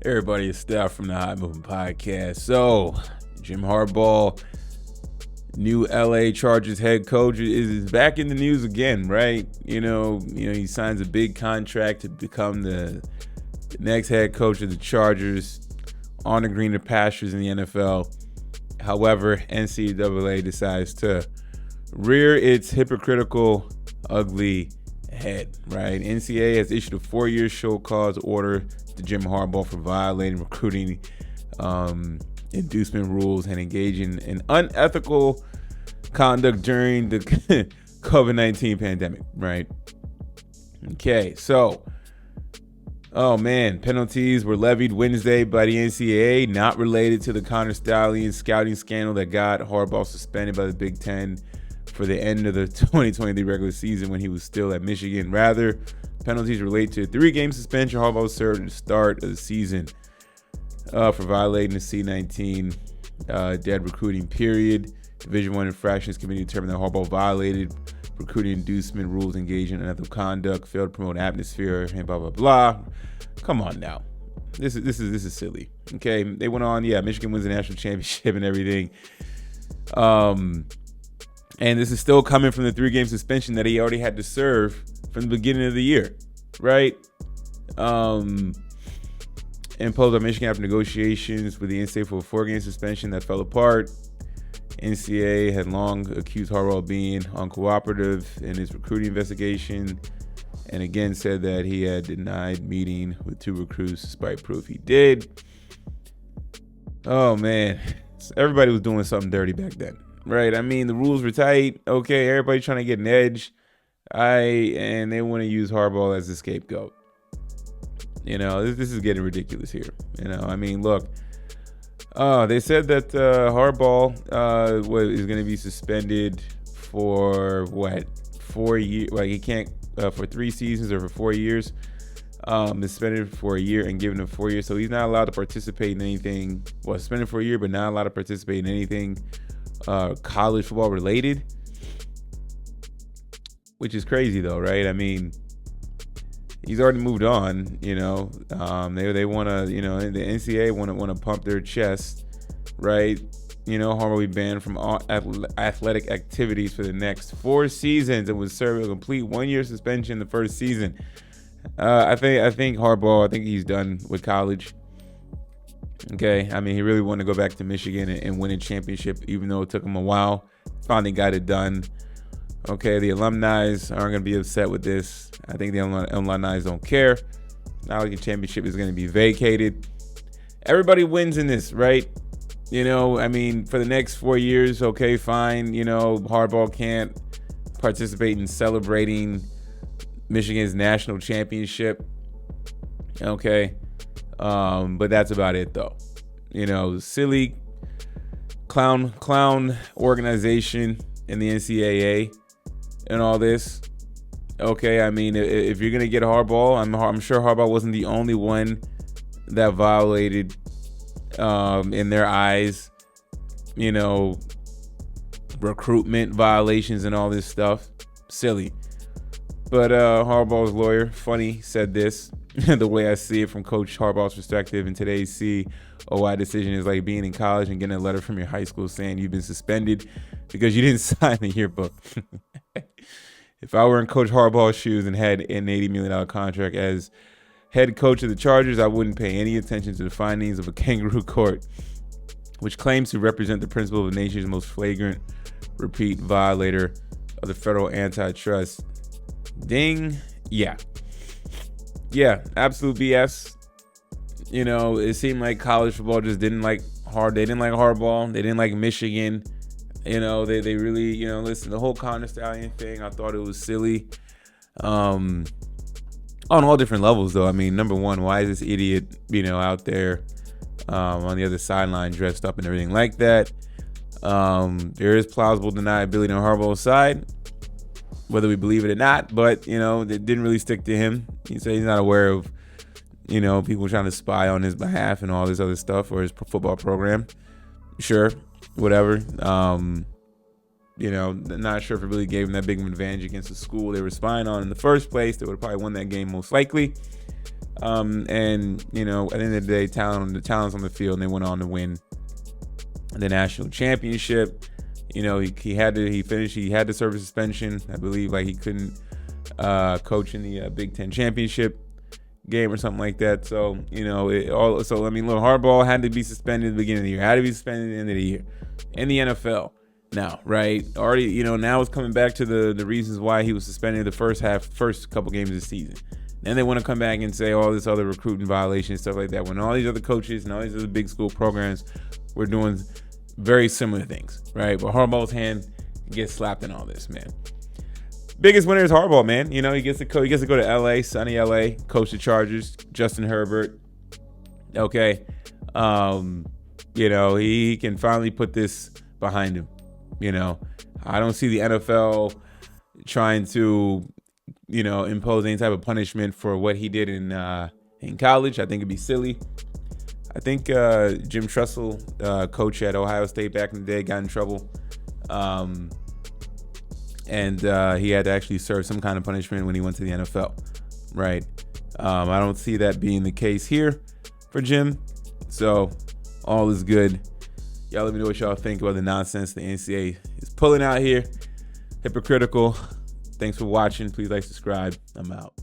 Everybody, it's Steph from the High Moving Podcast. So, Jim Harbaugh, new LA Chargers head coach, is back in the news again, right? He signs a big contract to become the next head coach of the Chargers on the greener pastures in the NFL. However, NCAA decides to rear its hypocritical, ugly head, right? NCAA has issued a 4-year show cause order to Jim Harbaugh for violating recruiting inducement rules and engaging in unethical conduct during the COVID-19 pandemic, right? Okay, so, penalties were levied Wednesday by the NCAA, not related to the Connor Stallions scouting scandal that got Harbaugh suspended by the Big Ten for the end of the 2023 regular season when he was still at Michigan. Rather, penalties relate to a 3-game suspension Harbaugh served at the start of the season for violating the C-19 dead recruiting period. Division I Infractions Committee determined that Harbaugh violated recruiting inducement rules, engaging in unethical conduct, failed to promote atmosphere, and blah blah blah. Come on now, this is silly. Okay, they went on. Yeah, Michigan wins the national championship and everything. And this is still coming from the 3-game suspension that he already had to serve from the beginning of the year, right? Imposed on Michigan after negotiations with the NCAA for a 4-game suspension that fell apart. NCAA had long accused Harbaugh of being uncooperative in his recruiting investigation, and again said that he had denied meeting with 2 recruits despite proof he did. Oh man, everybody was doing something dirty back then, right? I mean, the rules were tight. Okay, everybody trying to get an edge. And they want to use Harbaugh as a scapegoat. This is getting ridiculous here. I mean, look. They said that Harbaugh is going to be suspended for 4 years? Like he can't for 3 seasons or for 4 years. Suspended for a year and given him 4 years, so he's not allowed to participate in anything. Well, suspended for a year, but not allowed to participate in anything college football related. Which is crazy, though, right? I mean, he's already moved on. They want to, the NCAA want to pump their chest, right? Harbaugh will be banned from all athletic activities for the next 4 seasons and would serve a complete 1-year suspension the first season. I think Harbaugh, I think he's done with college. Okay, I mean, he really wanted to go back to Michigan and win a championship, even though it took him a while. Finally got it done. Okay, the alumni aren't going to be upset with this. I think the alumni don't care. Not like the championship is going to be vacated. Everybody wins in this, right? I mean, for the next 4 years, okay, fine. Harbaugh can't participate in celebrating Michigan's national championship. Okay. But that's about it, though. Silly clown organization in the NCAA. And all this, okay. I mean, if you're gonna get Harbaugh, I'm sure Harbaugh wasn't the only one that violated, in their eyes, recruitment violations and all this stuff. Silly. But Harbaugh's lawyer, funny, said this. The way I see it from Coach Harbaugh's perspective in today's COI decision is like being in college and getting a letter from your high school saying you've been suspended because you didn't sign the yearbook. If I were in Coach Harbaugh's shoes and had an $80 million contract as head coach of the Chargers, I wouldn't pay any attention to the findings of a kangaroo court, which claims to represent the principle of the nation's most flagrant repeat violator of the federal antitrust. Ding. Yeah, absolute BS. It seemed like college football just didn't like They didn't like Harbaugh. They didn't like Michigan. They really, listen, the whole Connor Stallion thing, I thought it was silly. On all different levels, though. I mean, number one, why is this idiot, out there on the other sideline dressed up and everything like that? There is plausible deniability on Harbaugh's side, whether we believe it or not, but, it didn't really stick to him. He said he's not aware of, people trying to spy on his behalf and all this other stuff or his football program. Sure, whatever. Not sure if it really gave him that big of an advantage against the school they were spying on in the first place. They would have probably won that game most likely. And you know, at the end of the day, talent's on the field, and they went on to win the national championship. You know, he had to serve a suspension. I believe like he couldn't coach in the Big Ten championship game or something like that. So you know, look, Harbaugh had to be suspended at the beginning of the year, had to be suspended at the end of the year in the NFL. Now, right? Already, you know, now it's coming back to the reasons why he was suspended the first couple games of the season. Then they want to come back and say all this other recruiting violations, stuff like that, when all these other coaches and all these other big school programs were doing very similar things, right? But Harbaugh's hand gets slapped in all this, man. Biggest winner is Harbaugh, man. You know, he gets to go to LA, sunny LA, coach the Chargers, Justin Herbert. Okay. You know, he can finally put this behind him. You know, I don't see the NFL trying to, you know, impose any type of punishment for what he did in college. I think it'd be silly. I think Jim Tressel, coach at Ohio State back in the day, got in trouble. And he had to actually serve some kind of punishment when he went to the NFL, right? I don't see that being the case here for Jim. So all is good. Y'all let me know what y'all think about the nonsense the NCAA is pulling out here. Hypocritical. Thanks for watching. Please like, subscribe. I'm out.